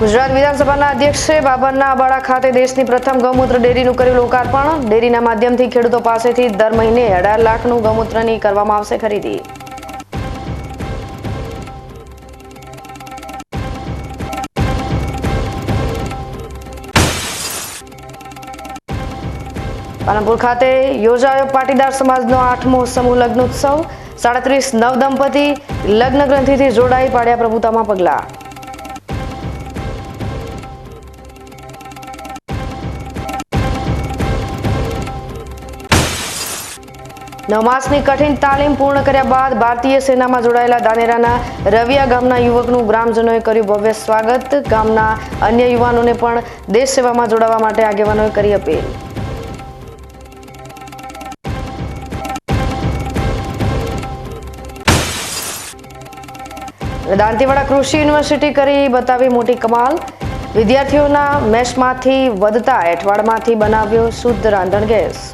ગુજરાત વિધાનસભાના અધ્યક્ષે બાબરના અબાડા ખાતે દેશની પ્રથમ ગૌમૂત્ર ડેરીનું કર્યું લોકાર્પણ। ડેરીના માધ્યમથી ખેડૂતો પાસેથી દર મહિને 18 લાખનું ગૌમૂત્રની કરવામાં આવશે ખરીદી। પાલનપુર ખાતે યોજાયો પાટીદાર સમાજનો 8મો સમૂહ લગ્નોત્સવ। 37 નવદંપતિ લગ્ન ગ્રંથિથી જોડાઈ પાડ્યા પ્રભુતામાં પગલાં। નવમાસની કઠિન તાલીમ પૂર્ણ કર્યા બાદ ભારતીય સેનામાં જોડાયેલા ધાનેરાના રવિયા ગામના યુવકનું ગ્રામજનોએ કર્યું ભવ્ય સ્વાગત। ગામના અન્ય યુવાનોને પણ દેશ સેવામાં જોડાવા માટે આગેવાનોએ કરી અપીલ। દાંતીવાડા કૃષિ યુનિવર્સિટી કરી બતાવી મોટી કમાલ। વિદ્યાર્થીઓના મેસમાંથી વધતા એઠવાડમાંથી બનાવ્યો શુદ્ધ રાંધણ ગેસ।